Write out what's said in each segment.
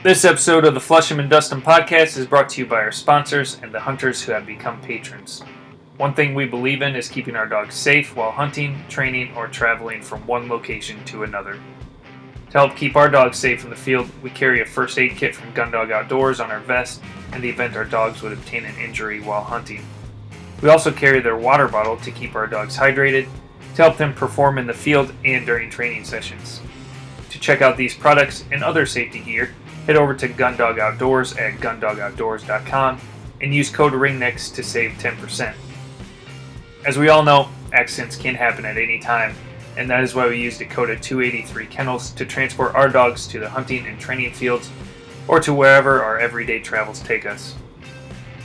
This episode of the Flush 'em and Dust 'em podcast is brought to you by our sponsors and the hunters who have become patrons. One thing we believe in is keeping our dogs safe while hunting, training, or traveling from one location to another. To help keep our dogs safe in the field, we carry a first aid kit from Gundog Outdoors on our vest in the event our dogs would obtain an injury while hunting. We also carry their water bottle to keep our dogs hydrated, to help them perform in the field and during training sessions. To check out these products and other safety gear, head over to Gundog Outdoors at gundogoutdoors.com and use code RINGNECKS to save 10%. As we all know, accidents can happen at any time, and that is why we use Dakota283 kennels to transport our dogs to the hunting and training fields or to wherever our everyday travels take us.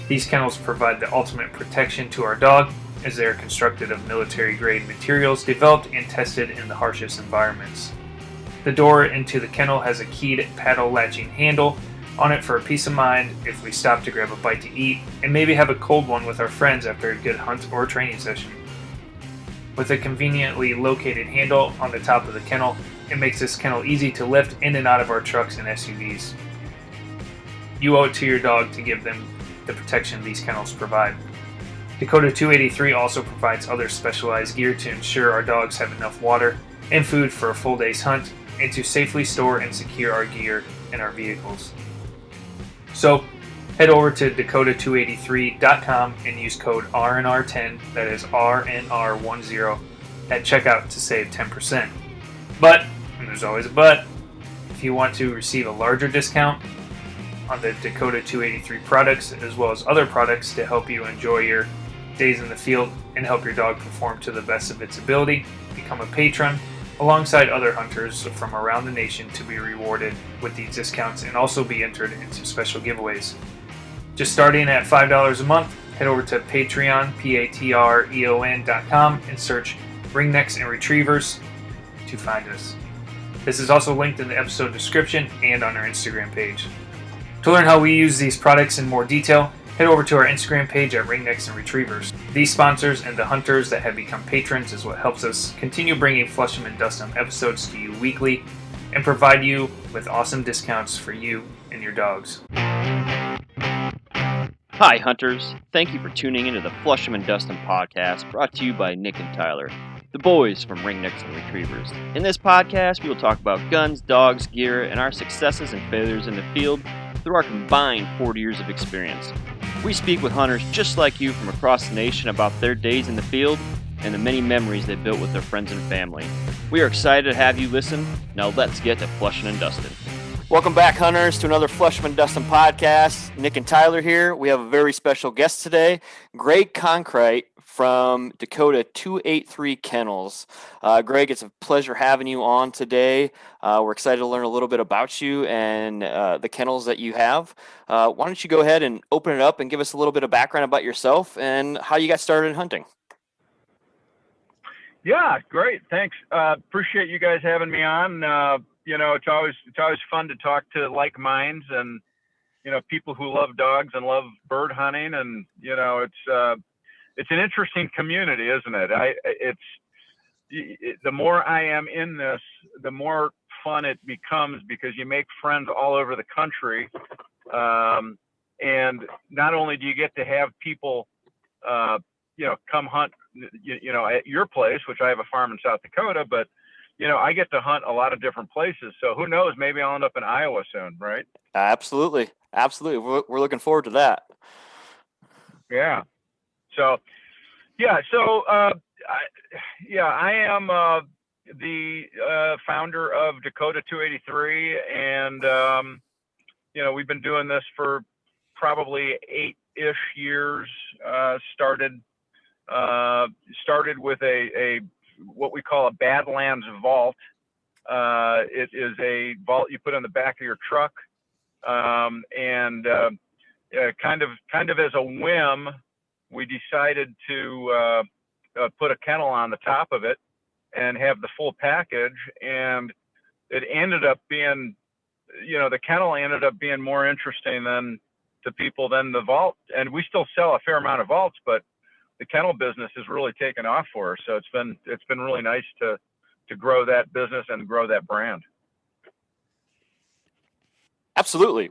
These kennels provide the ultimate protection to our dog as they are constructed of military-grade materials developed and tested in the harshest environments. The door into the kennel has a keyed paddle latching handle on it for a peace of mind if we stop to grab a bite to eat and maybe have a cold one with our friends after a good hunt or training session. With a conveniently located handle on the top of the kennel, it makes this kennel easy to lift in and out of our trucks and SUVs. You owe it to your dog to give them the protection these kennels provide. Dakota283 also provides other specialized gear to ensure our dogs have enough water and food for a full day's hunt and to safely store and secure our gear in our vehicles. So, head over to Dakota283.com and use code RNR10, that is RNR10, at checkout to save 10%. But, and there's always a but, if you want to receive a larger discount on the Dakota283 products as well as other products to help you enjoy your days in the field and help your dog perform to the best of its ability, become a patron alongside other hunters from around the nation to be rewarded with these discounts and also be entered into special giveaways. Just starting at $5 a month, head over to Patreon, patreon.com and search Ringnecks and Retrievers to find us. This is also linked in the episode description and on our Instagram page. To learn how we use these products in more detail, head over to our Instagram page at Ringnecks and Retrievers. These sponsors and the hunters that have become patrons is what helps us continue bringing Flush 'em and Dust 'em episodes to you weekly and provide you with awesome discounts for you and your dogs. Hi, hunters. Thank you for tuning into the Flush 'em and Dust 'em podcast brought to you by Nick and Tyler, the boys from Ringnecks and Retrievers. In this podcast, we will talk about guns, dogs, gear, and our successes and failures in the field through our combined 40 years of experience. We speak with hunters just like you from across the nation about their days in the field and the many memories they built with their friends and family. We are excited to have you listen. Now let's get to Flushing and Dusting. Welcome back, hunters, to another Flush 'em and Dust 'em podcast. Nick and Tyler here. We have a very special guest today, Greg Cronkhite from Dakota283 Kennels. Greg, it's a pleasure having you on today. We're excited to learn a little bit about you and the kennels that you have. Why don't you go ahead and open it up and give us a little bit of background about yourself and how you got started in hunting? Yeah, great. Thanks. Appreciate you guys having me on. It's always fun to talk to like minds and, people who love dogs and love bird hunting. And, it's an interesting community, isn't it? The more I am in this, the more fun it becomes because you make friends all over the country. And not only do you get to have people, come hunt, at your place, which I have a farm in South Dakota, but, I get to hunt a lot of different places. So who knows, maybe I'll end up in Iowa soon, right? Absolutely. We're looking forward to that. Yeah. So, I am the founder of Dakota283, and we've been doing this for probably 8-ish years. Started with a what we call a Badlands Vault. It is a vault you put on the back of your truck, and kind of as a whim, we decided to put a kennel on the top of it and have the full package. And it ended up being, the kennel ended up being more interesting to people than the vault. And we still sell a fair amount of vaults, but the kennel business has really taken off for us. So it's been really nice to grow that business and grow that brand. Absolutely.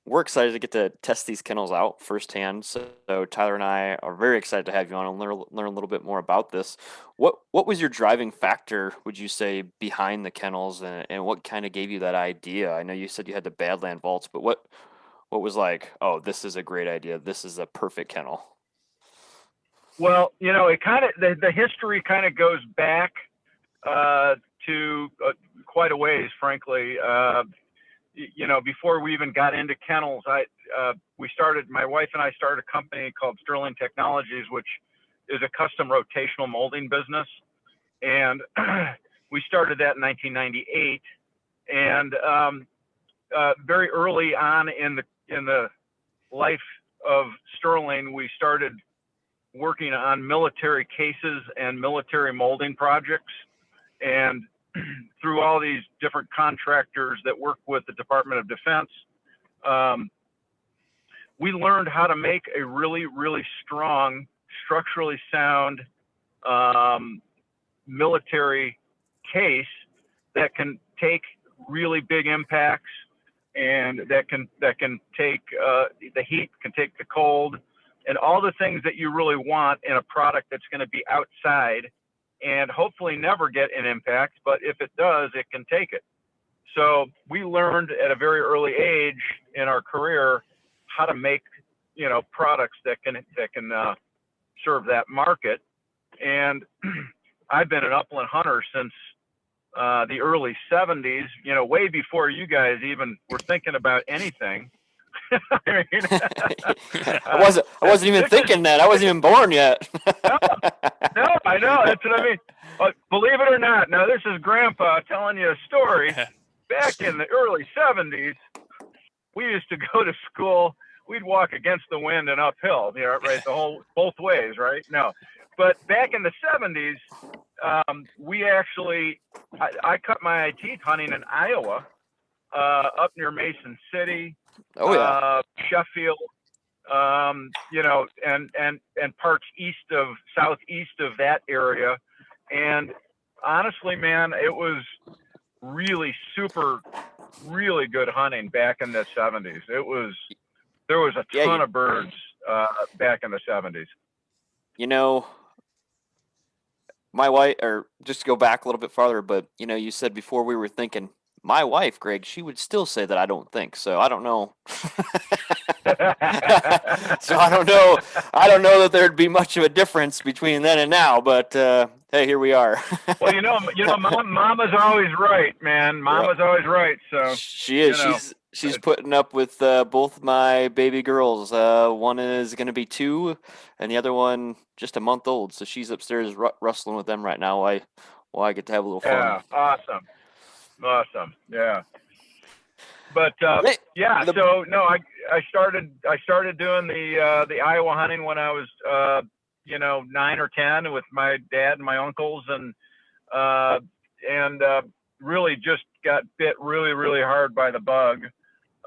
We're excited to get to test these kennels out firsthand. So Tyler and I are very excited to have you on and learn a little bit more about this. What was your driving factor, would you say, behind the kennels, and what kind of gave you that idea? I know you said you had the Badlands Vaults, but what was like, oh, this is a great idea. This is a perfect kennel. Well, it kind of the history kind of goes back to quite a ways, frankly. Before we even got into kennels, my wife and I started a company called Sterling Technologies, which is a custom rotational molding business, and we started that in 1998. And very early on in the life of Sterling, we started working on military cases and military molding projects, and through all these different contractors that work with the Department of Defense, we learned how to make a really, really strong, structurally sound military case that can take really big impacts, and that can take the heat, can take the cold, and all the things that you really want in a product that's going to be outside and hopefully never get an impact, but if it does, it can take it. So we learned at a very early age in our career how to make, products that can serve that market. And I've been an upland hunter since the early 70s, way before you guys even were thinking about anything. I wasn't even thinking that. I wasn't even born yet. No, I know. That's what I mean. Believe it or not, now this is Grandpa telling you a story. Back in the early 70s, we used to go to school. We'd walk against the wind and uphill, right? Both ways, right? No. But back in the 70s, we actually, I cut my teeth hunting in Iowa, up near Mason City. Oh yeah. Sheffield, and parts southeast of that area. And honestly, man, it was really really good hunting back in the 70s. There was a ton of birds back in the 70s. My wife, or just to go back a little bit farther, but you said before we were thinking, my wife, Greg, she would still say that I don't think. So I don't know. So I don't know. I don't know that there'd be much of a difference between then and now. But hey, here we are. Well, Mama's always right, man. Mama's always right. So she is. She's putting up with both my baby girls. One is going to be 2, and the other one just a month old. So she's upstairs wrestling with them right now. I get to have a little fun. Yeah, awesome. Yeah. But so no, I started doing the Iowa hunting when I was 9 or 10 with my dad and my uncles, and really just got bit really, really hard by the bug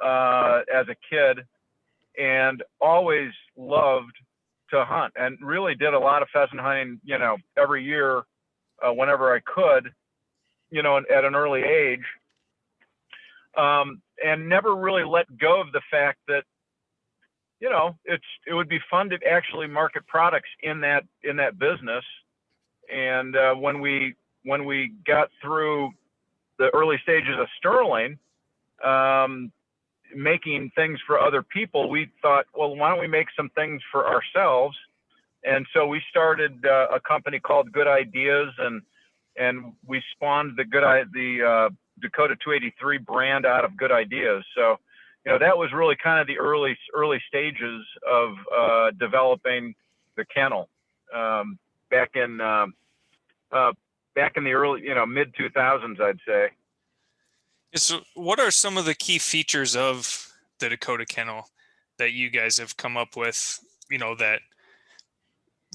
as a kid, and always loved to hunt, and really did a lot of pheasant hunting every year whenever I could, at an early age, and never really let go of the fact that, it would be fun to actually market products in that business. And when we got through the early stages of Sterling, making things for other people, we thought, well, why don't we make some things for ourselves? And so we started a company called Good Ideas, and we spawned the Dakota283 brand out of Good Ideas. So, that was really kind of the early stages of developing the kennel back in the early, mid 2000s, I'd say. So, what are some of the key features of the Dakota kennel that you guys have come up with? That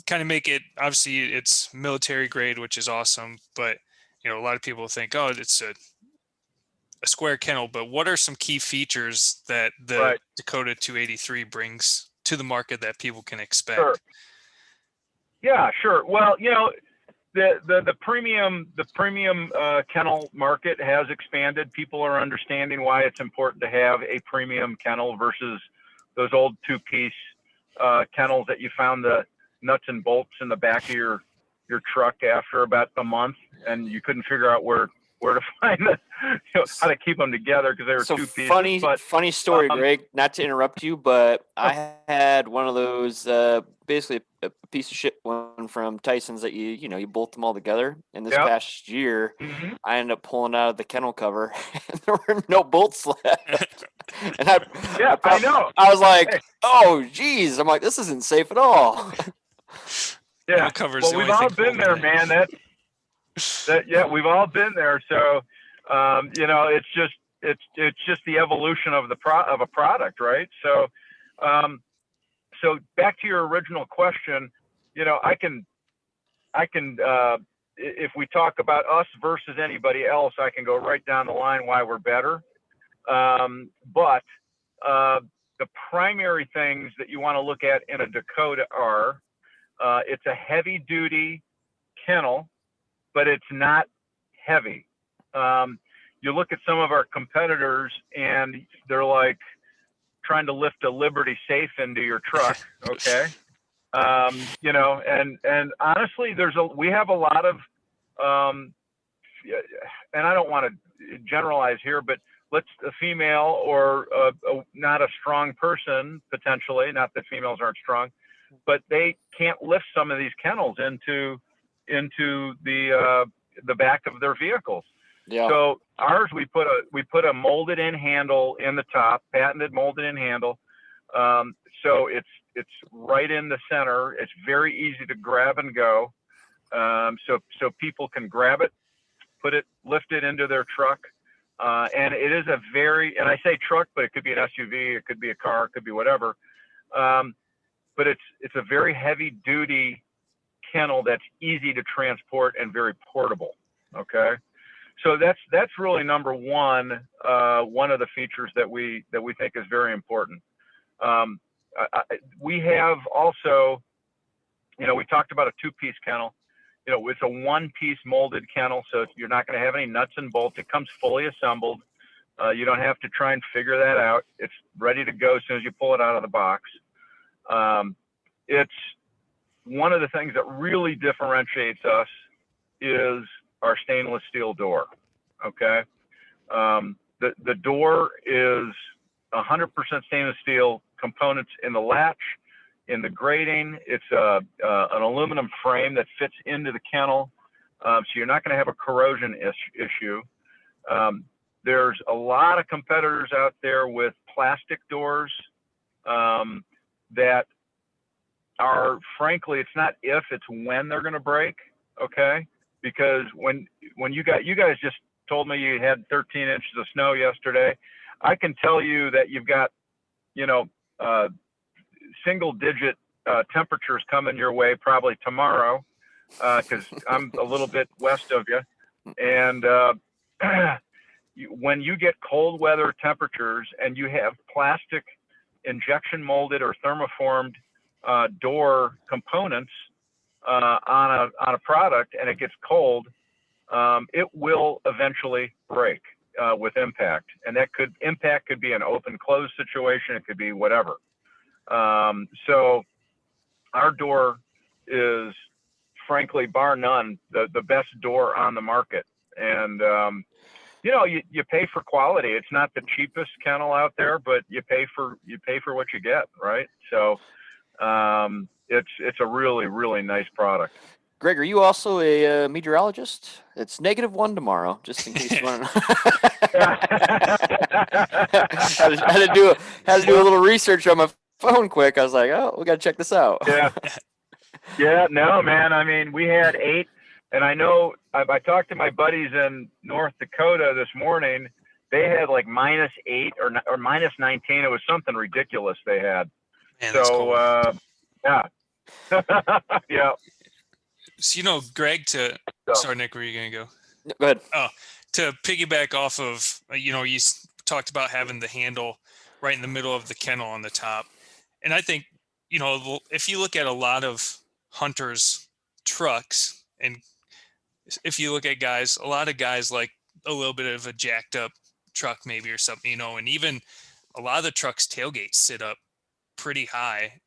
kind of make it, obviously it's military grade, which is awesome, but a lot of people think, oh, it's a square kennel, but what are some key features that the Dakota283 brings to the market that people can expect? Sure. Yeah, sure. Well, the premium kennel market has expanded. People are understanding why it's important to have a premium kennel versus those old two-piece kennels that you found the nuts and bolts in the back of your truck after about a month, and you couldn't figure out where to find how to keep them together because they were two pieces. Funny story, Greg. Not to interrupt you, but I had one of those basically a piece of shit one from Tyson's that you bolt them all together. And this past year, I ended up pulling out of the kennel cover, and there were no bolts left. And I know. I was like, oh, geez. I'm like, this isn't safe at all. Yeah. Well, we've all been there, man. We've all been there. So, it's just the evolution of a product, right? So, so back to your original question, I can, if we talk about us versus anybody else, I can go right down the line why we're better. But the primary things that you want to look at in a Dakota are, it's a heavy duty kennel, but it's not heavy. You look at some of our competitors and they're like trying to lift a Liberty safe into your truck. Okay. And honestly, we have a lot of, and I don't want to generalize here, but a female or not a strong person, potentially, not that females aren't strong, but they can't lift some of these kennels into the back of their vehicles. Yeah. So ours, we put a molded in handle in the top, patented molded in handle. So it's right in the center. It's very easy to grab and go. So people can grab it, lift it into their truck. And it is and I say truck, but it could be an SUV, it could be a car, it could be whatever. But it's a very heavy duty kennel that's easy to transport and very portable. Okay. So that's really number one. One of the features that we think is very important. We have also, we talked about a two-piece kennel. It's a one-piece molded kennel, so you're not going to have any nuts and bolts. It comes fully assembled. You don't have to try and figure that out. It's ready to go as soon as you pull it out of the box. It's one of the things that really differentiates us is our stainless steel door. Okay. The door is 100% stainless steel components in the latch, in the grating. It's an aluminum frame that fits into the kennel. So you're not going to have a corrosion issue. There's a lot of competitors out there with plastic doors that are, frankly, it's not if, it's when they're going to break. Okay. Because when you guys just told me you had 13 inches of snow yesterday, I can tell you that you've got, single digit temperatures coming your way probably tomorrow, because I'm a little bit west of you. And when you get cold weather temperatures and you have plastic injection molded or thermoformed door components on a product and it gets cold, it will eventually break with impact. And that impact could be an open close situation. It could be whatever. So our door is, frankly, bar none, the best door on the market. And, you pay for quality. It's not the cheapest kennel out there, but you pay for what you get. Right. So, it's a really, really nice product. Greg, are you also a meteorologist? It's -1 tomorrow, just in case you want to know. had to do a little research on my phone quick. I was like, oh, we got to check this out. Yeah, no, man. I mean, we had 8, and I know I talked to my buddies in North Dakota this morning. They had like -8 or -19. It was something ridiculous they had. Man, so, yeah. Yeah. So, Greg, sorry, Nick, where are you going to go? Go ahead. Oh, to piggyback off of, you talked about having the handle right in the middle of the kennel on the top. And I think, if you look at a lot of hunters' trucks, and if you look at guys, a lot of guys like a little bit of a jacked up truck maybe or something, you know, and even a lot of the trucks tailgates sit up pretty high.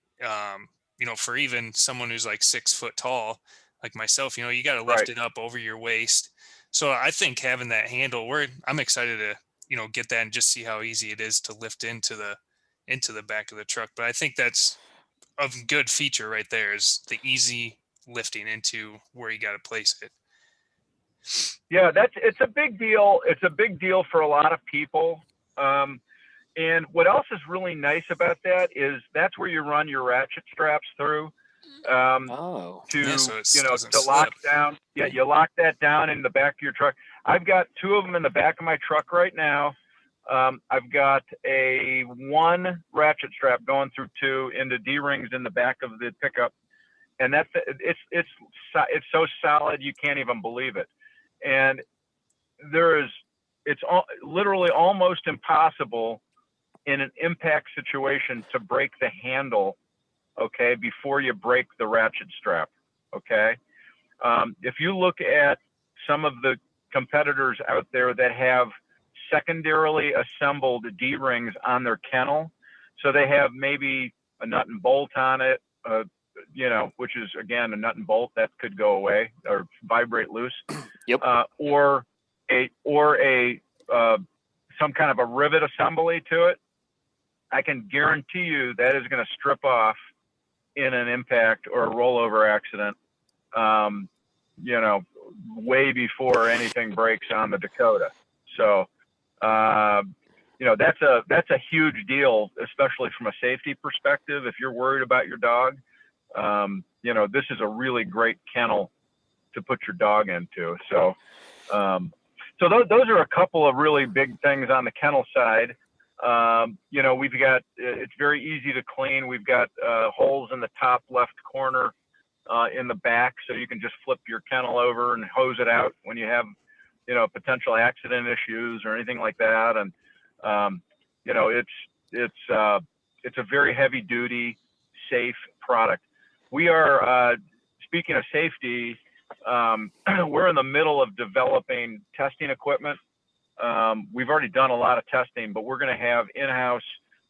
You know, for even someone who's like 6 foot tall, like myself, you know, you got to lift Right. it up over your waist. So I think having that handle, I'm excited to, you know, get that and just see how easy it is to lift into the back of the truck. But I think that's a good feature right there, is the easy lifting into where you got to place it. Yeah, it's a big deal. It's a big deal for a lot of people. And what else is really nice about that is that's where you run your ratchet straps through Oh. to, Yeah, so it doesn't to lock slip. down. Yeah, you lock that down in the back of your truck. I've got 2 of them in the back of my truck right now. I've got a 1 ratchet strap going through 2 into D-rings in the back of the pickup, and it's so solid you can't even believe it. And it's literally almost impossible in an impact situation to break the handle, okay, before you break the ratchet strap, okay? If you look at some of the competitors out there that have secondarily assembled D-rings on their kennel, so they have maybe a nut and bolt on it, you know, which is, again, a nut and bolt that could go away or vibrate loose. Yep. Or some kind of a rivet assembly to it, I can guarantee you that is going to strip off in an impact or a rollover accident, you know, way before anything breaks on the Dakota. So, you know, that's a huge deal, especially from a safety perspective. If you're worried about your dog, you know, this is a really great kennel to put your dog into. So, those are a couple of really big things on the kennel side. You know, it's very easy to clean. We've got holes in the top left corner in the back, so you can just flip your kennel over and hose it out when you have, you know, potential accident issues or anything like that. And you know, it's a very heavy duty, safe product. We are speaking of safety. We're in the middle of developing testing equipment. We've already done a lot of testing, but we're going to have in-house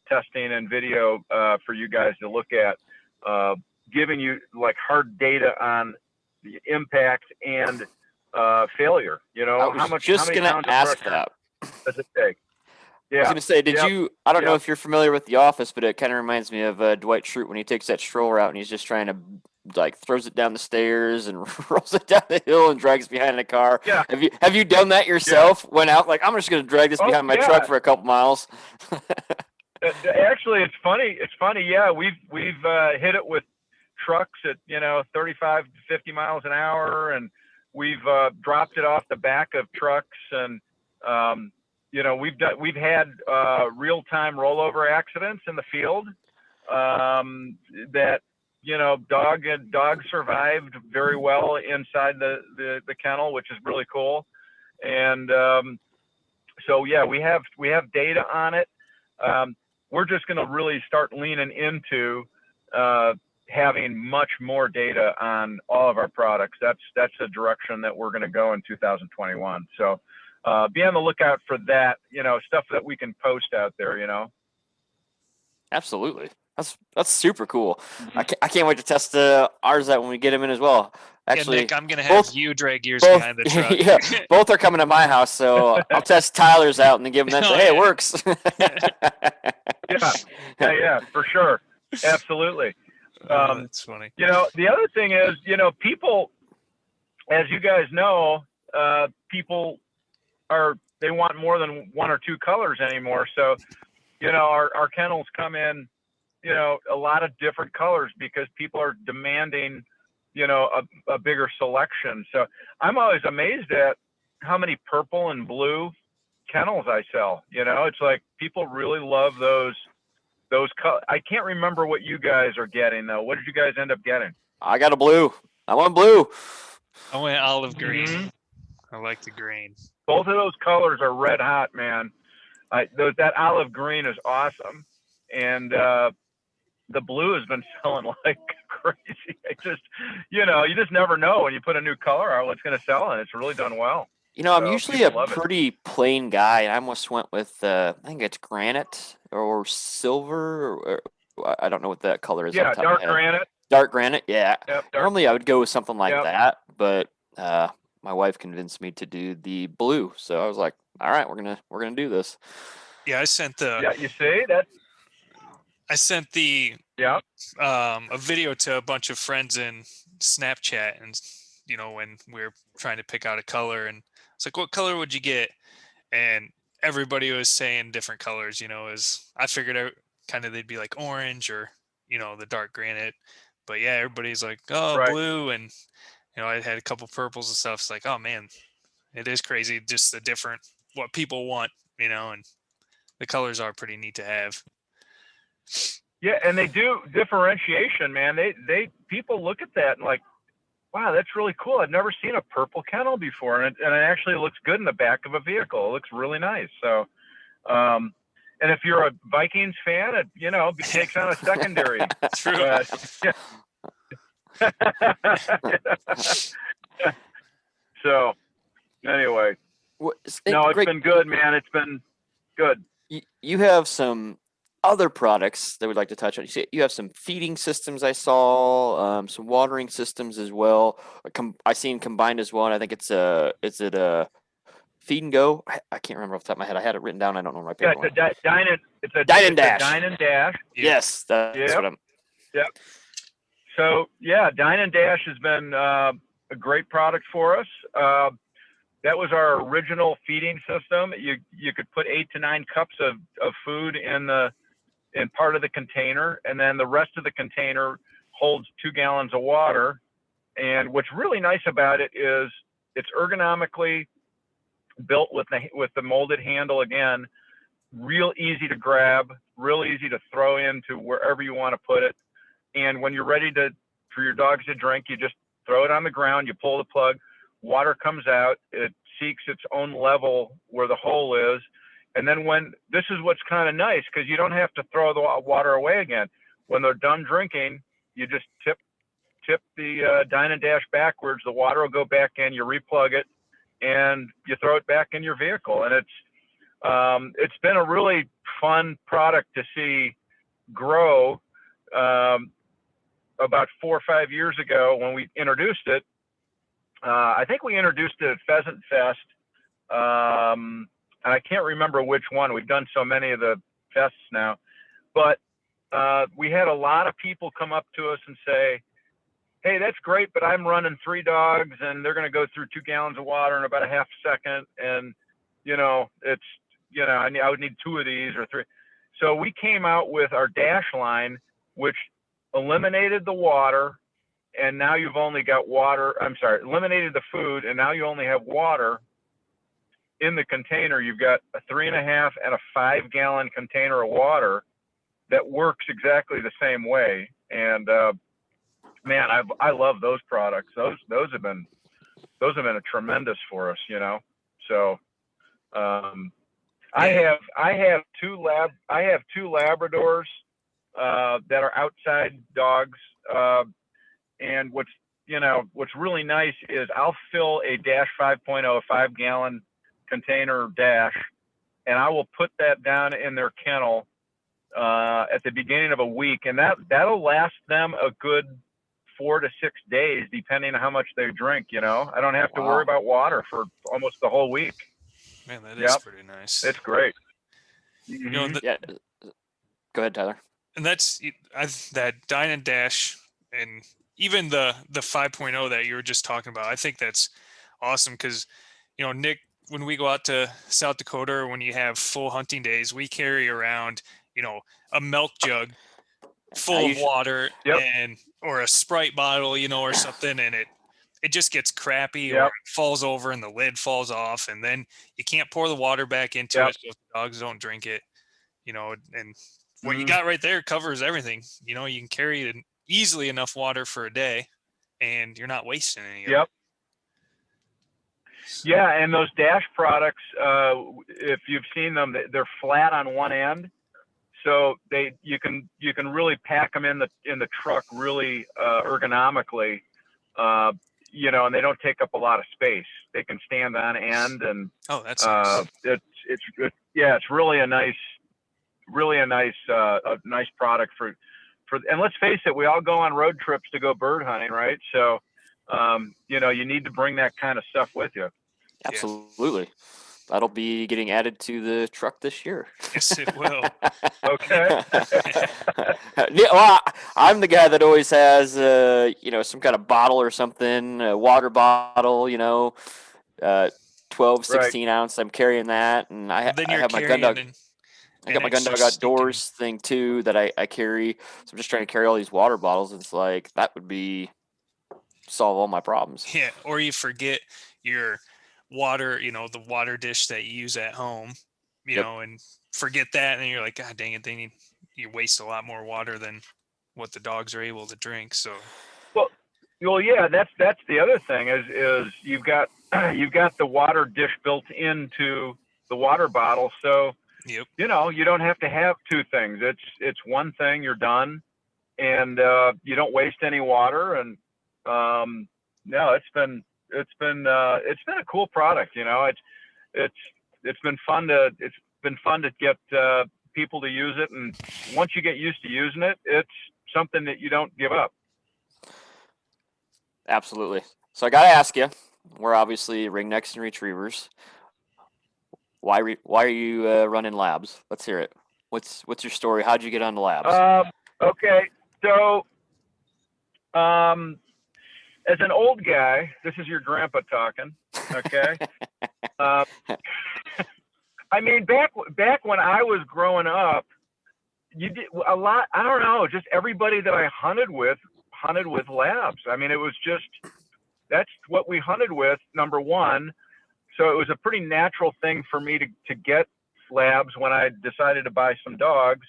testing and video for you guys to look at, giving you like hard data on the impact and failure. You know, I was just going to ask that. Does it take? Yeah. I was going to say, I don't know if you're familiar with The Office, but it kind of reminds me of Dwight Schrute when he takes that stroller out and he's just trying to, like, throws it down the stairs and rolls it down the hill and drags behind the car. Yeah. Have you done that yourself? Yeah. Went out like, I'm just going to drag this behind my truck for a couple miles. Actually, it's funny. Yeah, we've hit it with trucks at, you know, 35 to 50 miles an hour, and we've dropped it off the back of trucks, and you know, we've had real-time rollover accidents in the field that, you know, dog survived very well inside the kennel, which is really cool. And so yeah, we have data on it. We're just going to really start leaning into having much more data on all of our products. That's the direction that we're going to go in 2021. So be on the lookout for that, you know, stuff that we can post out there, you know. Absolutely. That's super cool. I can't wait to test ours out when we get them in as well. Actually, yeah, Nick, I'm gonna have you drag yours behind the truck. Yeah, both are coming to my house, so I'll test Tyler's out and then give him that. Hey, it works. yeah, for sure, absolutely. That's funny. You know, the other thing is, you know, people, as you guys know, people they want more than 1 or 2 colors anymore. So, you know, our kennels come in, you know, a lot of different colors because people are demanding, you know, a bigger selection. So I'm always amazed at how many purple and blue kennels I sell. You know, it's like people really love those colors. I can't remember what you guys are getting though. What did you guys end up getting? I got a blue. I want blue. I went olive green. Mm-hmm. I like the green. Both of those colors are red hot, man. That olive green is awesome. And, the blue has been selling like crazy. You just never know when you put a new color out what's going to sell, and it's really done well. I'm So usually a people love it. pretty plain guy. I almost went with, I think it's granite or silver, or I don't know what that color is. Yeah, off the top dark of my head. granite. Dark granite, yeah. Yep, Normally I would go with something like Yep. that, but my wife convinced me to do the blue, so I was like, all right, we're gonna do this. Yeah, I sent the Yeah, you see that? Yeah. a video to a bunch of friends in Snapchat, and when we were trying to pick out a color, and it's like, what color would you get? And everybody was saying different colors. As I figured out, kind of they'd be like orange or the dark granite, but yeah, everybody's like, oh, Right. blue, and I had a couple purples and stuff. It's like, oh man, it is crazy just the different what people want, and the colors are pretty neat to have. Yeah, and they do differentiation, man. People look at that and like, wow, that's really cool. I've never seen a purple kennel before, and it actually looks good in the back of a vehicle. It looks really nice. So, and if you're a Vikings fan, it takes on a secondary. True. So, anyway, it's been good, man. It's been good. You have some other products that we'd like to touch on. You have some feeding systems. I saw some watering systems as well. I seen combined as well. And I think it's a Feed and Go. I can't remember off the top of my head. I had it written down. I don't know where my paper. Yeah, it's a Dine and Dash. Dine and Dash. Yes, that's what I'm. Yep. So yeah, Dine and Dash has been a great product for us. That was our original feeding system. You could put 8 to 9 cups of food in part of the container, and then the rest of the container holds 2 gallons of water. And what's really nice about it is it's ergonomically built with the molded handle again, real easy to grab, real easy to throw into wherever you want to put it. And when you're ready for your dogs to drink, you just throw it on the ground, you pull the plug, water comes out, it seeks its own level where the hole is. And then this is what's kind of nice, because you don't have to throw the water away again. When they're done drinking, you just tip the Dine and Dash backwards, the water will go back in, you replug it, and you throw it back in your vehicle. And it's been a really fun product to see grow. About 4 or 5 years ago when we introduced it, I think we introduced it at Pheasant Fest. And I can't remember which one. We've done so many of the fests now, but we had a lot of people come up to us and say, hey, that's great, but I'm running 3 dogs and they're going to go through 2 gallons of water in about a half second. And, I would need 2 of these or 3. So we came out with our Dash line, which eliminated the water, and now you've only got eliminated the food, and now you only have water in the container. You've got a 3.5 and a 5 gallon container of water that works exactly the same way. And man, I love those products. Those have been a tremendous for us, So I have 2 Labradors that are outside dogs, and what's really nice is I'll fill a Dash 5.0, a 5 gallon container Dash, and I will put that down in their kennel at the beginning of a week, and that'll last them a good 4 to 6 days, depending on how much they drink. I don't have to worry about water for almost the whole week. Man, that is pretty nice. It's great. Yeah. Go ahead, Tyler. And that's that Dine and Dash, and even the 5.0 that you were just talking about. I think that's awesome because, Nick, when we go out to South Dakota, or when you have full hunting days, we carry around, a milk jug full of water or a Sprite bottle, or something, and it just gets crappy or it falls over and the lid falls off, and then you can't pour the water back into it so if the dogs don't drink it, and what you got right there covers everything. You can carry easily enough water for a day, and you're not wasting any of it. Yeah, and those Dash products, if you've seen them, they're flat on one end. so you can really pack them in the truck really ergonomically, and they don't take up a lot of space. They can stand on end, and Oh, that's nice. it's really a nice product for. And let's face it, we all go on road trips to go bird hunting, right? So, you need to bring that kind of stuff with you. Absolutely. That'll be getting added to the truck this year. Yes, it will. Okay. Well, I'm the guy that always has, some kind of bottle or something, a water bottle, 12, 16 ounce. I'm carrying that, and I Then have my gun dog. I got my gun extra dog outdoors thing too that I carry. So I'm just trying to carry all these water bottles. It's like that would solve all my problems. Yeah, or you forget your water, the water dish that you use at home, and forget that, and you're like, God dang it, you waste a lot more water than what the dogs are able to drink. So well, yeah, that's the other thing is you've got the water dish built into the water bottle, so yep. you don't have to have two things. It's one thing, you're done, and you don't waste any water. And no, it's been a cool product. It's been fun to get people to use it, and once you get used to using it, it's something that you don't give up. Absolutely. So I got to ask you, we're obviously ringnecks and retrievers. Why are you running labs? Let's hear it. What's your story? How'd you get on the labs? Okay, so as an old guy, this is your grandpa talking. Okay. I mean, back when I was growing up, you did a lot. I don't know, just everybody that I hunted with labs. I mean, it was just, that's what we hunted with, number one. So it was a pretty natural thing for me to get labs when I decided to buy some dogs.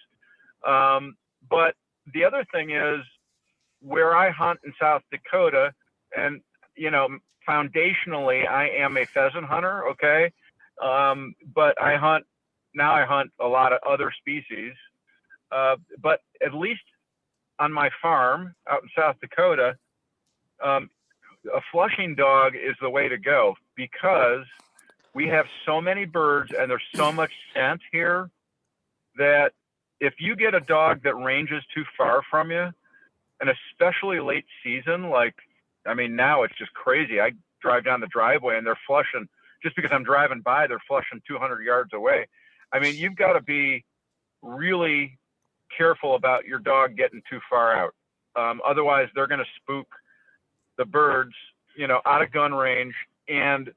But the other thing is, where I hunt in South Dakota, and foundationally I am a pheasant hunter, okay? But I hunt a lot of other species. But at least on my farm out in South Dakota, a flushing dog is the way to go, because we have so many birds and there's so much scent here that if you get a dog that ranges too far from you, and especially late season, now it's just crazy. I drive down the driveway and they're flushing, just because I'm driving by, they're flushing 200 yards away. I mean, you've got to be really careful about your dog getting too far out. Otherwise, they're going to spook the birds, out of gun range. And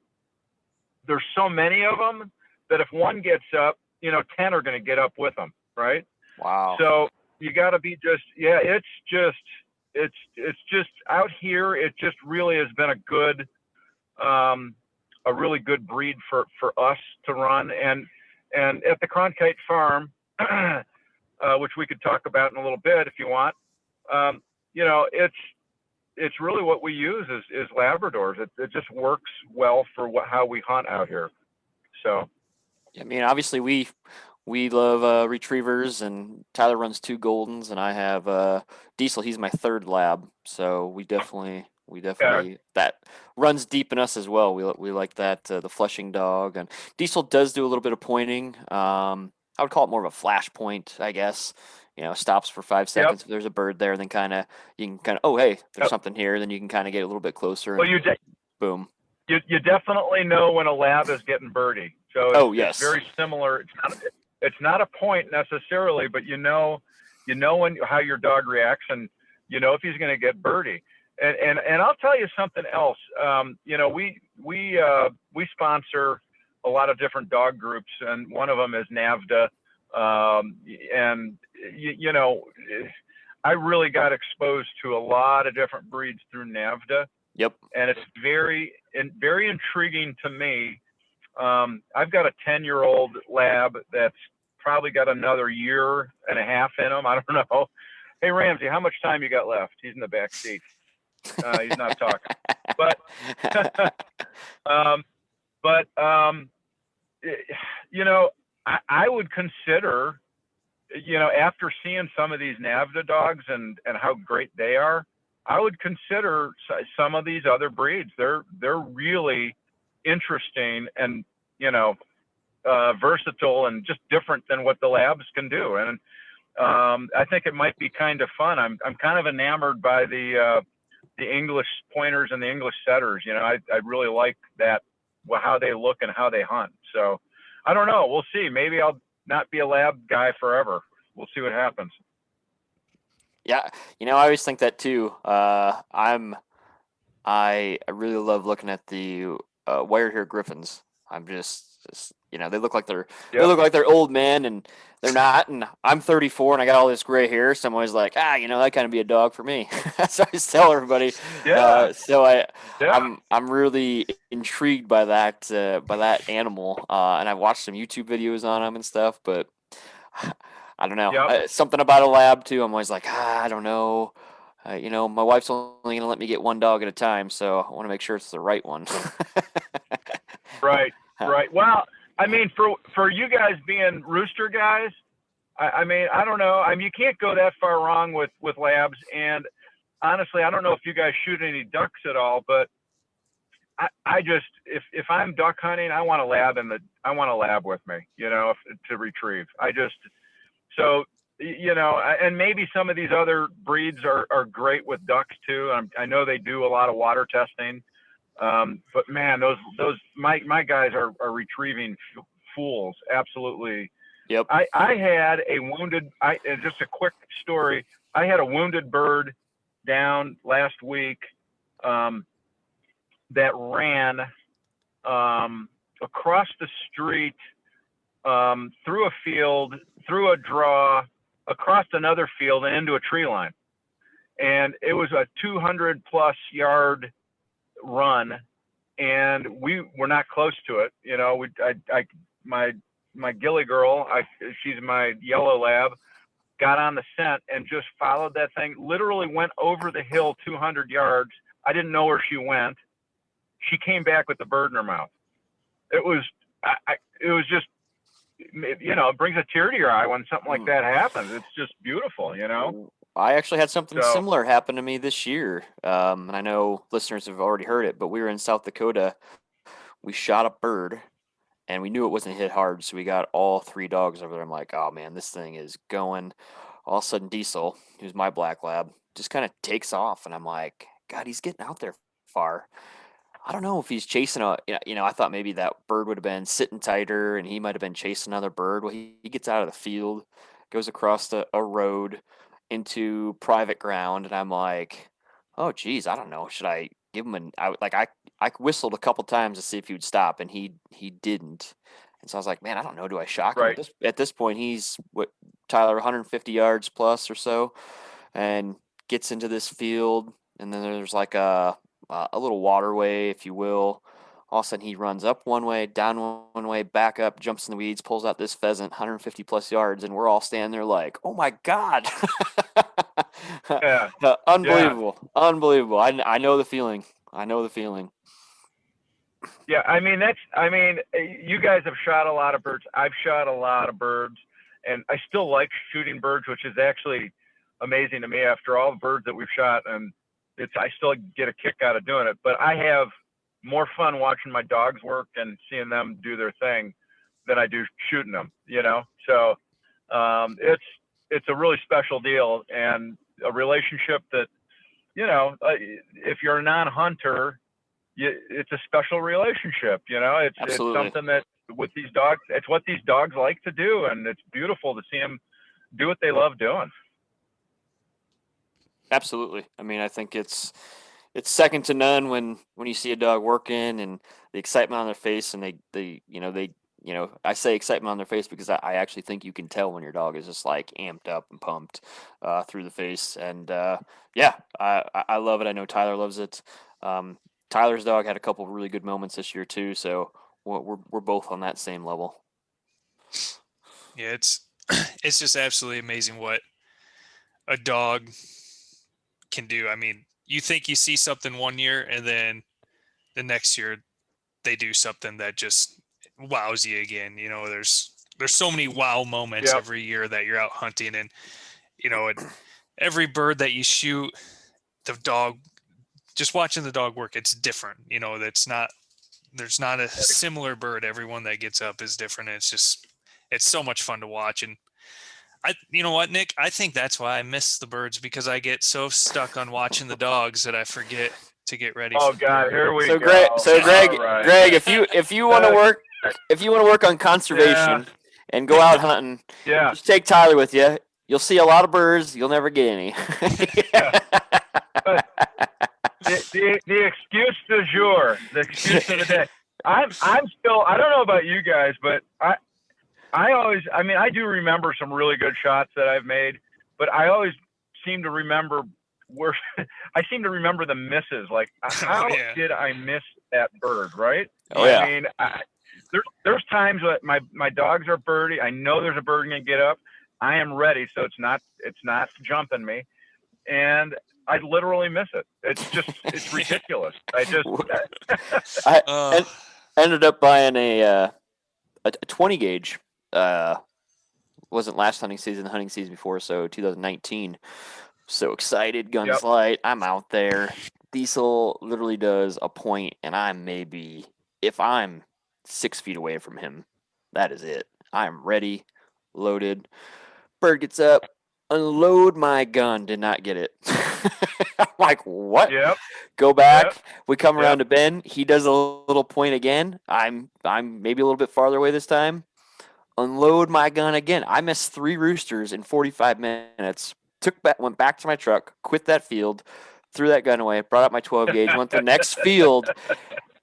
there's so many of them that if one gets up, 10 are going to get up with them, right? Wow. So you got to be it's just out here. It just really has been a really good breed for us to run. And at the Cronkhite farm, which we could talk about in a little bit if you want, it's really what we use is Labradors. It just works well for how we hunt out here. So, I mean, obviously we love retrievers, and Tyler runs 2 Goldens, and I have Diesel. He's my third lab, so we definitely that runs deep in us as well. We like that the flushing dog, and Diesel does do a little bit of pointing. I would call it more of a flash point, I guess. Stops for 5 seconds if there's a bird there, then you can oh hey, there's something here, then you can kind of get a little bit closer. Well, boom. You definitely know when a lab is getting birdie. So yes, it's very similar. It's not a point necessarily, but how your dog reacts, and if he's going to get birdie. And I'll tell you something else. We sponsor a lot of different dog groups, and one of them is NAVDA. And I really got exposed to a lot of different breeds through NAVDA. Yep. And it's very intriguing to me. I've got a 10-year-old lab that's probably got another year and a half in him. I don't know. Hey, Ramsey, how much time you got left? He's in the back seat. He's not talking. But, I would consider, after seeing some of these NAVHDA dogs and how great they are, I would consider some of these other breeds. They're really interesting and, versatile and just different than what the labs can do. And I think it might be kind of fun. I'm kind of enamored by the English pointers and the English setters. I really like that, how they look and how they hunt. So I don't know. We'll see. Maybe I'll not be a lab guy forever. We'll see what happens. Yeah, I always think that too. I really love looking at the wire hair griffins. I'm just they look like they're old men, and they're not. And I'm 34 and I got all this gray hair, so I'm always like, that kind of be a dog for me. So I just tell everybody. Yeah. I'm really intrigued by that animal, and I've watched some YouTube videos on them and stuff, but I don't know. Yep. Something about a lab too. I'm always like, I don't know. My wife's only gonna let me get one dog at a time, so I want to make sure it's the right one. Right. Well, I mean, for you guys being rooster guys, I mean, I don't know. I mean, you can't go that far wrong with labs. And honestly, I don't know if you guys shoot any ducks at all, but I just, if I'm duck hunting, I want a lab with me, to retrieve. And maybe some of these other breeds are great with ducks too. I know they do a lot of water testing. But man, my guys are retrieving fools. Absolutely. Yep. I had a wounded, just a quick story. I had a wounded bird down last week, that ran, across the street, through a field, through a draw, across another field and into a tree line. And it was a 200+ yard run, and we were not close to it. My Gilly girl, she's my yellow lab, got on the scent and just followed that thing. Literally went over the hill 200 yards. I didn't know where she went. She came back with the bird in her mouth. It was just, it brings a tear to your eye when something like that happens. It's just beautiful, I actually had something similar happen to me this year. And I know listeners have already heard it, but we were in South Dakota. We shot a bird and we knew it wasn't hit hard. So we got all 3 dogs over there. I'm like, oh man, this thing is going. All of a sudden Diesel, who's my black lab, just kind of takes off. And I'm like, God, he's getting out there far. I don't know if he's chasing I thought maybe that bird would have been sitting tighter and he might have been chasing another bird. Well, he gets out of the field, goes across a road into private ground, and I'm like, oh geez, I don't know. Should I give him I whistled a couple times to see if he would stop, and he didn't. And so I was like, man, I don't know. Do I shock him? Right. At this point, he's Tyler, 150 yards plus or so, and gets into this field, and then there's like a little waterway, if you will. All of a sudden, he runs up one way, down one way, back up, jumps in the weeds, pulls out this pheasant, 150 plus yards, and we're all standing there like, "Oh my God!" Yeah. Unbelievable, unbelievable. I know the feeling. Yeah, you guys have shot a lot of birds. I've shot a lot of birds, and I still like shooting birds, which is actually amazing to me after all the birds that we've shot, and I still get a kick out of doing it. But I have more fun watching my dogs work and seeing them do their thing than I do shooting them, So it's a really special deal, and a relationship that, if you're a non-hunter, it's a special relationship. It's something that with these dogs, it's what these dogs like to do, and it's beautiful to see them do what they love doing. Absolutely. I mean, I think it's second to none when you see a dog working and the excitement on their face, and they I say excitement on their face because I actually think you can tell when your dog is just like amped up and pumped through the face. And I love it. I know Tyler loves it. Tyler's dog had a couple of really good moments this year too, so we're both on that same level. Yeah, it's just absolutely amazing what a dog can do. I mean, you think you see something one year, and then the next year they do something that just wows you again. There's there's so many wow moments Yep. every year that you're out hunting, and every bird that you shoot, the dog, just watching the dog work, it's different. There's not a similar bird. Everyone that gets up is different. And it's so much fun to watch. And you know what, Nick, I think that's why I miss the birds, because I get so stuck on watching the dogs that I forget to get ready. Oh for the God, bird. here we So go. Greg, All right. Greg, if you want to work on conservation and go out hunting, Yeah. just take Tyler with you. You'll see a lot of birds. You'll never get any. The excuse du jour, the excuse of the day. I'm still. I don't know about you guys, but I always. I mean, I do remember some really good shots that I've made, but I always seem to remember where. I seem to remember the misses. Like, how did I miss that bird? Right? Oh yeah. I mean, there's times that my dogs are birdie. I know there's a bird gonna get up. I am ready, so it's not jumping me, and I literally miss it. It's ridiculous. I ended up buying a 20 gauge. Wasn't last hunting season, the hunting season before, so 2019. So excited, guns light. I'm out there. Diesel literally does a point, and I'm maybe, if I'm 6 feet away from him, that is it. I'm ready, loaded. Bird gets up, unload my gun, did not get it. I'm like, what? Yep. Go back. We come around to bend. He does a little point again. I'm maybe a little bit farther away this time. Unload my gun again. I missed 3 roosters in 45 minutes. Went back to my truck, quit that field, threw that gun away, brought out my 12 gauge, went to the next field,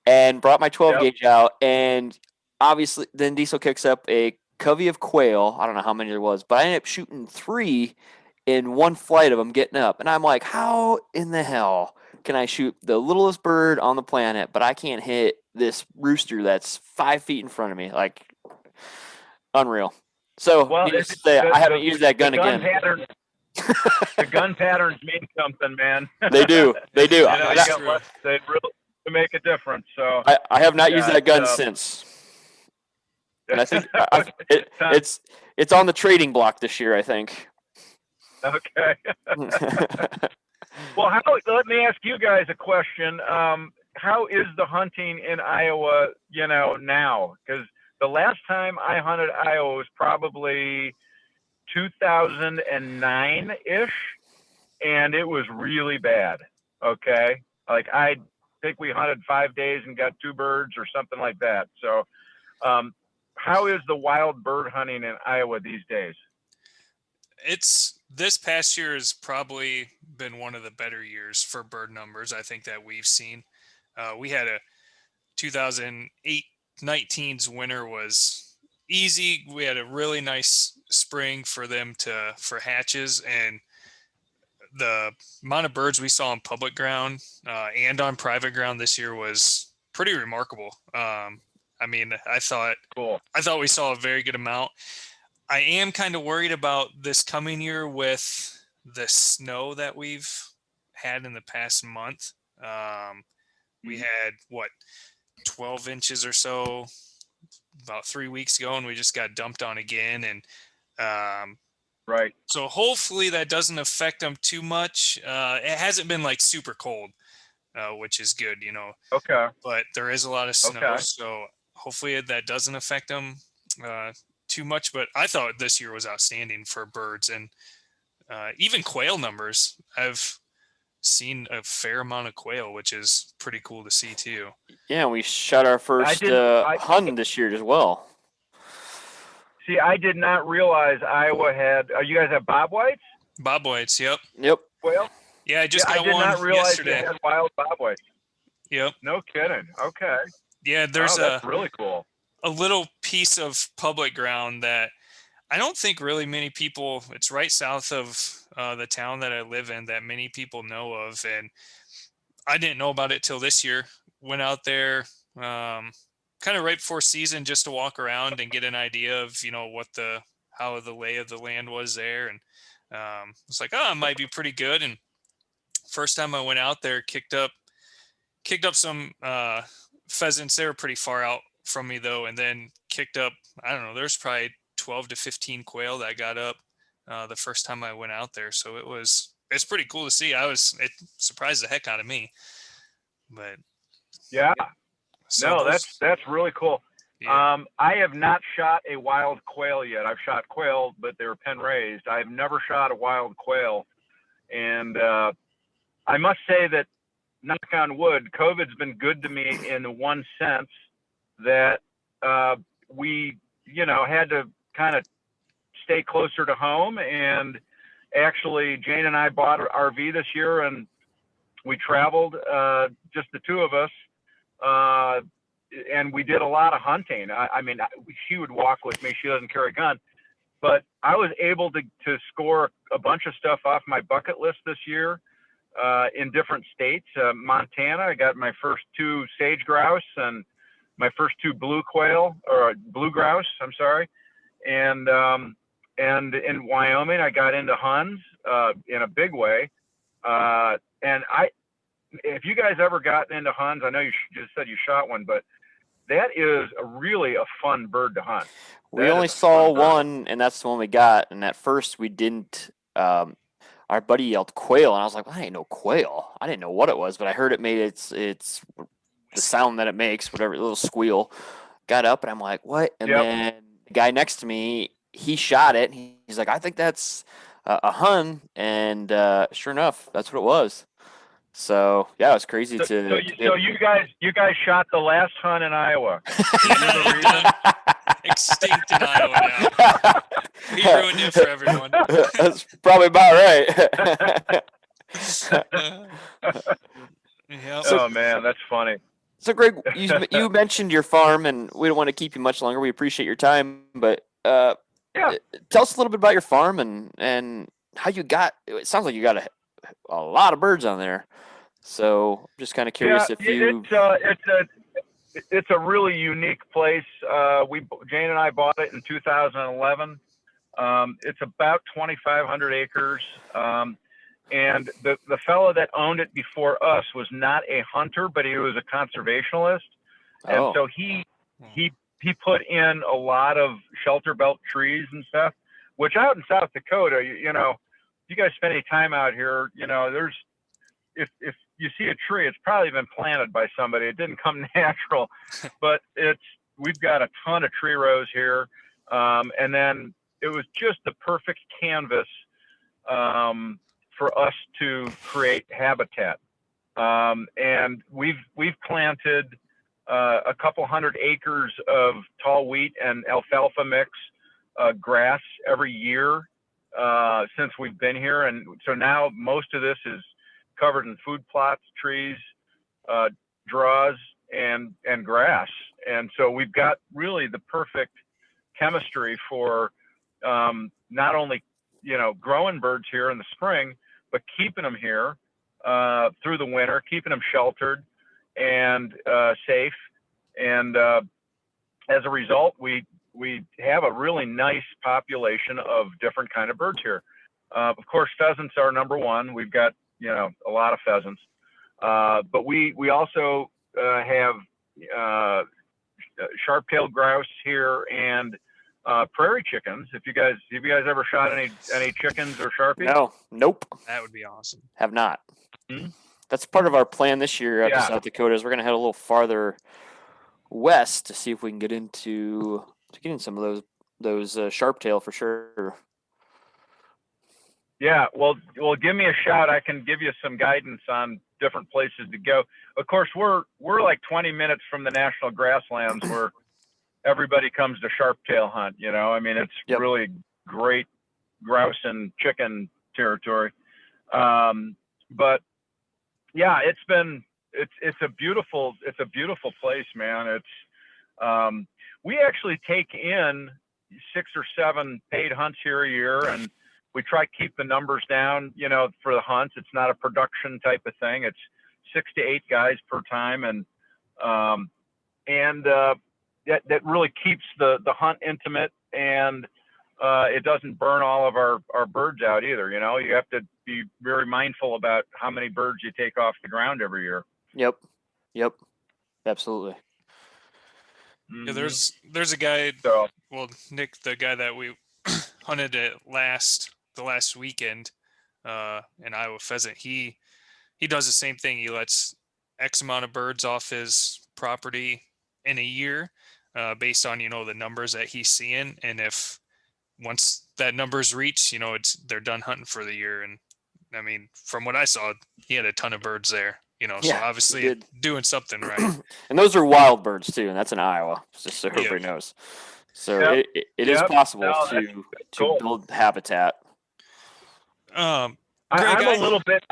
and brought my 12 gauge out. And obviously, then Diesel kicks up a covey of quail. I don't know how many there was, but I ended up shooting 3 in one flight of them getting up. And I'm like, how in the hell can I shoot the littlest bird on the planet, but I can't hit this rooster that's 5 feet in front of me? Like, unreal. So, needless to say, I haven't used that gun again. The gun patterns mean something, man. They do. They do. They really make a difference. So I have not used that gun since. And I think it's on the trading block this year, I think. Okay. Well, let me ask you guys a question. How is the hunting in Iowa, now? Because the last time I hunted Iowa was probably 2009-ish, and it was really bad. Okay. Like, I think we hunted 5 days and got 2 birds or something like that. So, how is the wild bird hunting in Iowa these days? This past year has probably been one of the better years for bird numbers, I think, that we've seen. We had a 2019's winter was easy. We had a really nice spring for hatches, and the amount of birds we saw on public ground and on private ground this year was pretty remarkable. I thought we saw a very good amount. I am kind of worried about this coming year with the snow that we've had in the past month. We had 12 inches or so about 3 weeks ago, and we just got dumped on again. And right. So hopefully that doesn't affect them too much. It hasn't been like super cold, which is good, Okay. But there is a lot of snow, so hopefully that doesn't affect them too much. But I thought this year was outstanding for birds, and even quail numbers. I've seen a fair amount of quail, which is pretty cool to see too. Yeah, we shot our first hunt this year as well. See, I did not realize Iowa had. You guys have bobwhites? Bobwhites, yep. Quail? Yeah, I just got one yesterday. I did not realize they had wild bobwhites. Yep. No kidding. Okay. Yeah, there's that's really cool. A little piece of public ground that I don't think really many people. It's right south of the town that I live in that many people know of, and I didn't know about it till this year. Went out there kind of right before season just to walk around and get an idea of how the lay of the land was there, and it's like, it might be pretty good. And first time I went out there, kicked up some pheasants. They were pretty far out from me though, and then kicked up, I don't know, there's probably 12 to 15 quail that got up the first time I went out there. So it's pretty cool to see. It surprised the heck out of me. But Yeah. so No, those, that's really cool. yeah. I have not shot a wild quail yet. I've shot quail, but they were pen raised. I've never shot a wild quail. And I must say that, knock on wood, COVID's been good to me in the one sense that we, had to kind of stay closer to home. And actually, Jane and I bought an RV this year, and we traveled, just the two of us. And we did a lot of hunting. I mean, she would walk with me. She doesn't carry a gun. But I was able to score a bunch of stuff off my bucket list this year in different states. Montana, I got my first 2 sage grouse and my first 2 blue grouse, I'm sorry. And in Wyoming, I got into huns in a big way. And if you guys ever gotten into huns, I know you just said you shot one, but that is really a fun bird to hunt. We only saw one, and that's the one we got. And at first, we didn't. Our buddy yelled quail, and I was like, well, "I ain't no quail." I didn't know what it was, but I heard it made its the sound that it makes, whatever, little squeal. Got up, and I'm like, "What?" And then the guy next to me, he shot it. And he's like, "I think that's a hun," and sure enough, that's what it was. So yeah, it was crazy So you guys shot the last hunt in Iowa. Extinct in Iowa now. He ruined it for everyone. That's probably about right. Yep. Oh man, that's funny. So Greg, you mentioned your farm, and we don't want to keep you much longer. We appreciate your time, but tell us a little bit about your farm and how you got. It sounds like you got a lot of birds on there. So I'm just kind of curious if you. It's a really unique place. Jane and I bought it in 2011. It's about 2,500 acres. And the fellow that owned it before us was not a hunter, but he was a conservationalist. And so he put in a lot of shelter belt trees and stuff, which out in South Dakota, you guys spend any time out here, there's, if you see a tree, it's probably been planted by somebody. It didn't come natural, but we've got a ton of tree rows here. And then it was just the perfect canvas for us to create habitat. And we've planted a couple 100 acres of tall wheat and alfalfa mix grass every year since we've been here. And so now most of this is covered in food plots, trees, draws, and grass. And so we've got really the perfect chemistry for not only, growing birds here in the spring, but keeping them here through the winter, keeping them sheltered and safe. And as a result, we have a really nice population of different kind of birds here. Of course, pheasants are number one. We've got, a lot of pheasants. But we also have sharp-tailed grouse here and prairie chickens. Have you guys ever shot any chickens or sharpies? No, nope. That would be awesome. Have not. Mm-hmm. That's part of our plan this year up in South Dakota. Is we're gonna head a little farther west to see if we can get in some of those sharp-tail for sure. Yeah, well, give me a shout. I can give you some guidance on different places to go. Of course, we're like 20 minutes from the national grasslands where everybody comes to sharp-tail hunt. It's really great grouse and chicken territory. But yeah, it's a beautiful place, man. It's we actually take in 6 or 7 paid hunts here a year, and we try to keep the numbers down, for the hunts. It's not a production type of thing. It's 6 to 8 guys per time. And that really keeps the hunt intimate, and it doesn't burn all of our birds out either. You have to be very mindful about how many birds you take off the ground every year. Yep. Absolutely. Yeah, there's a guy well, Nick, the guy that we hunted at the last weekend, in Iowa pheasant, he does the same thing. He lets X amount of birds off his property in a year, based on, the numbers that he's seeing. And if once that number's reached, they're done hunting for the year. And I mean, from what I saw, he had a ton of birds there, so Yeah, he obviously did. doing something right. And those are wild birds too, and that's in Iowa, just so Yeah. everybody knows. So Yep. it is Yep. possible No, to cool. build habitat. Greg, I'm a little bit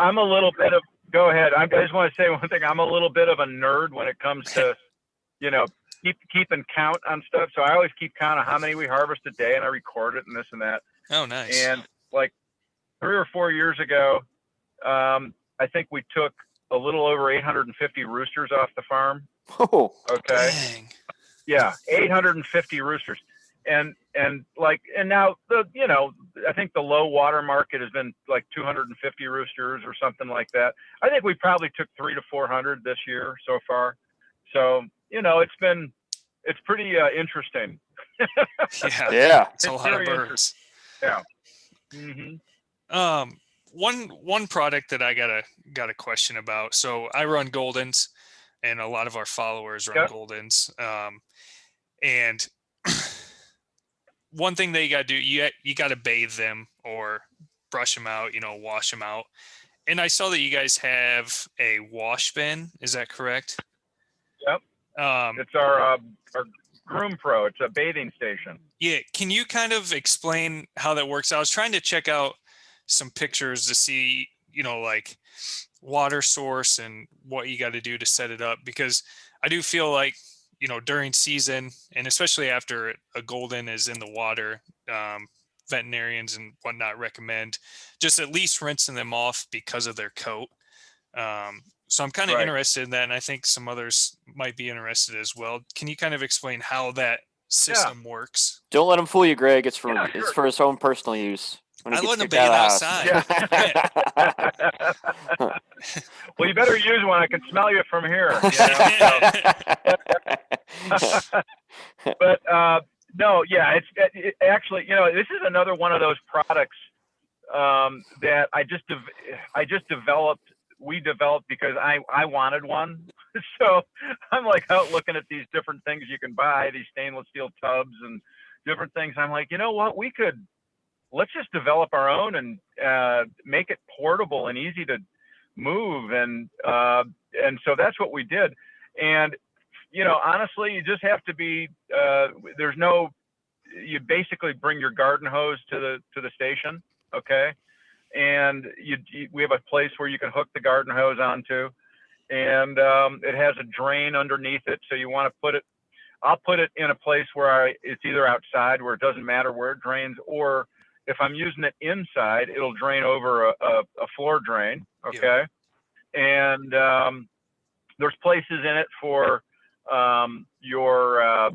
of, go ahead. I just want to say one thing. I'm a little bit of a nerd when it comes to, keeping count on stuff. So I always keep count of how many we harvest a day, and I record it and this and that. Oh, nice. And like 3 or 4 years ago, I think we took a little over 850 roosters off the farm. Oh, Okay. Dang. Yeah, 850 roosters. And now I think the low water market has been like 250 roosters or something like that. I think we probably took 300 to 400 this year so far. So, it's pretty interesting. yeah. It's a lot of birds. Yeah. Mm-hmm. One product that I got a question about. So I run Goldens, and a lot of our followers run Goldens. And one thing that you got to do, you got to bathe them or brush them out, wash them out. And I saw that you guys have a wash bin. Is that correct? Yep. It's our Groom Pro. It's a bathing station. Yeah. Can you kind of explain how that works? I was trying to check out some pictures to see, like water source and what you got to do to set it up, because I do feel like, during season, and especially after a golden is in the water, veterinarians and whatnot recommend just at least rinsing them off because of their coat. So I'm kind of interested in that, and I think some others might be interested as well. Can you kind of explain how that system works? Don't let him fool you, Greg. It's for it's for his own personal use. I let him bathe outside. Well, you better use one. I can smell you from here. But no, yeah, it's actually, this is another one of those products that we developed because I wanted one. So I'm like out looking at these different things you can buy, these stainless steel tubs and different things. I'm like, you know what, let's just develop our own and make it portable and easy to move. And so that's what we did. And, honestly, you just have to be, you basically bring your garden hose to the station. Okay. And we have a place where you can hook the garden hose onto, and it has a drain underneath it. So you want to I'll put it in a place where it's either outside where it doesn't matter where it drains, or if I'm using it inside, it'll drain over a floor drain. Okay. Yeah. And there's places in it for your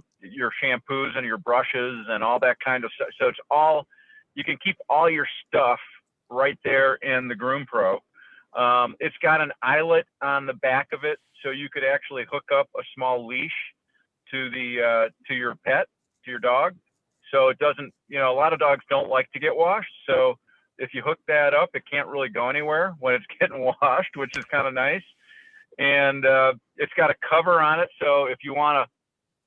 shampoos and your brushes and all that kind of stuff. So you can keep all your stuff right there in the Groom Pro. It's got an eyelet on the back of it, so you could actually hook up a small leash to your pet, to your dog. So it doesn't, a lot of dogs don't like to get washed. So if you hook that up, it can't really go anywhere when it's getting washed, which is kind of nice. And it's got a cover on it, so if you want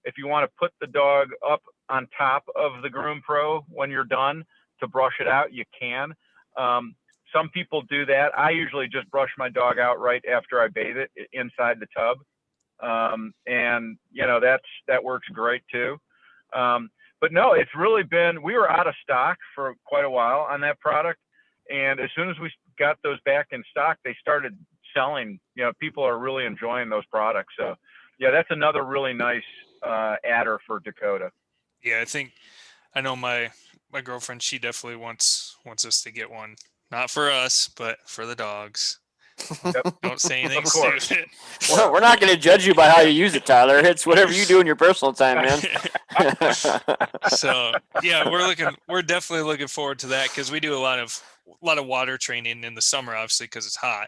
to put the dog up on top of the Groom Pro when you're done to brush it out, you can. Some people do that. I usually just brush my dog out right after I bathe it inside the tub. And that works great too. But no, it's really we were out of stock for quite a while on that product. And as soon as we got those back in stock, they started selling. People are really enjoying those products. So yeah, that's another really nice adder for Dakota. Yeah, I know my girlfriend, she definitely wants us to get one. Not for us, but for the dogs. Yep. Don't say anything stupid. Well, we're not going to judge you by how you use it, Tyler. It's whatever you do in your personal time, man. So yeah, we're definitely looking forward to that, because we do a lot of water training in the summer, obviously, because it's hot.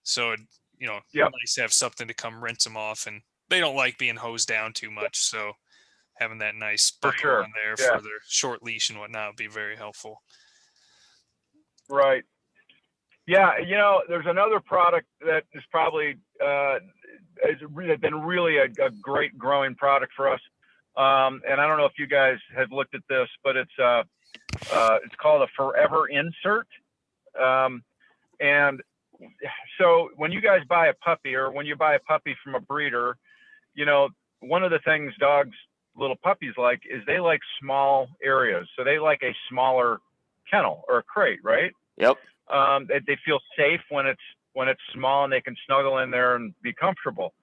So nice to have something to come rinse them off, and they don't like being hosed down too much. So having that nice For buckle sure. on there Yeah. for their short leash and whatnot would be very helpful. Right. Yeah, there's another product that is probably has been really a great growing product for us. And I don't know if you guys have looked at this, but it's called a Forever Insert. And so when you guys buy a puppy, or when you buy a puppy from a breeder, one of the things little puppies like is they like small areas. So they like a smaller kennel or a crate, right? Yep. They feel safe when it's small, and they can snuggle in there and be comfortable.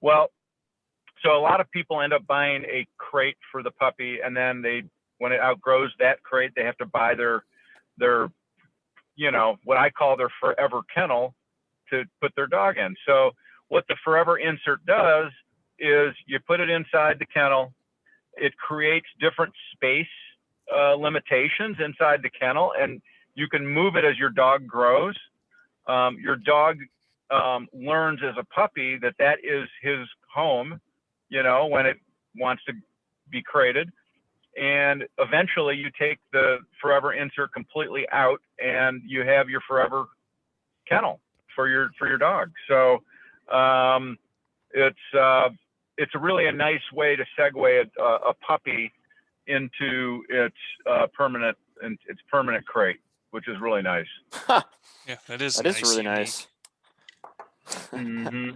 Well, so a lot of people end up buying a crate for the puppy, and then when it outgrows that crate, they have to buy their what I call their forever kennel to put their dog in. So what the Forever Insert does is you put it inside the kennel. It creates different space limitations inside the kennel, and you can move it as your dog grows. Your dog learns as a puppy that is his home, when it wants to be crated. And eventually you take the Forever Insert completely out, and you have your forever kennel for your dog. So it's really a nice way to segue a puppy into its permanent crate, which is really nice. Yeah, that is That nice, is really unique. nice. Mm-hmm.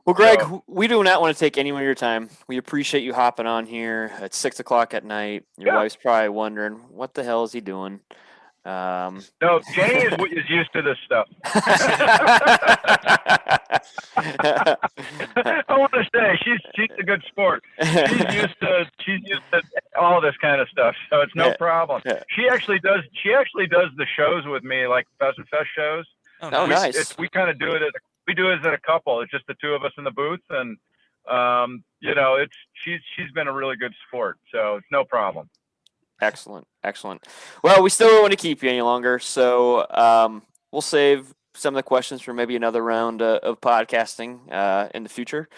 Well, Greg, So- we do not want to take any more of your time. We appreciate you hopping on here at 6:00 at night. Your Yeah. wife's probably wondering, what the hell is he doing? No, Jenny is used to this stuff. I want to say she's a good sport. She's used to all this kind of stuff, so it's no Yeah. problem. Yeah. She actually does the shows with me, like Pheasant Fest shows. Oh, nice. We kind of do it as a couple. It's just the two of us in the booth, and she's been a really good sport, so it's no problem. Excellent. Well, we still don't want to keep you any longer, so we'll save some of the questions for maybe another round of podcasting in the future.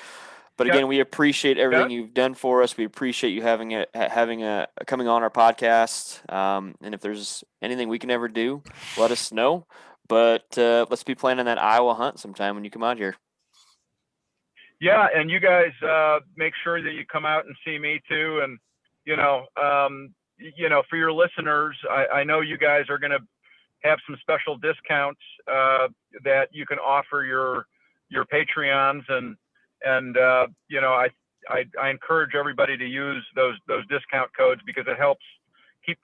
But Okay. again, we appreciate everything you've done for us. We appreciate you coming on our podcast. And if there's anything we can ever do, let us know. But let's be planning that Iowa hunt sometime when you come out here. Yeah, and you guys make sure that you come out and see me too. And for your listeners, I know you guys are going to have some special discounts that you can offer your Patreons, and I encourage everybody to use those discount codes, because it helps keep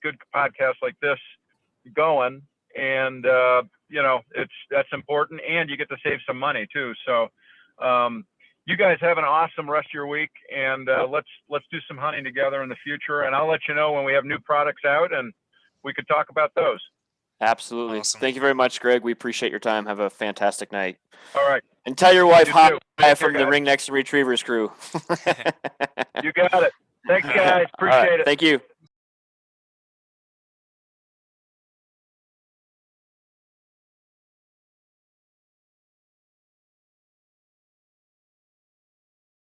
good podcasts like this going. And that's important, and you get to save some money too. So you guys have an awesome rest of your week, and let's do some hunting together in the future, and I'll let you know when we have new products out, and we could talk about those. Absolutely. Awesome. Thank you very much, Greg. We appreciate your time. Have a fantastic night. All right. And tell your wife You hi too. from the guys. Ring Next to Retrievers crew. You got it. Thanks, guys. All right. Appreciate it. Thank you.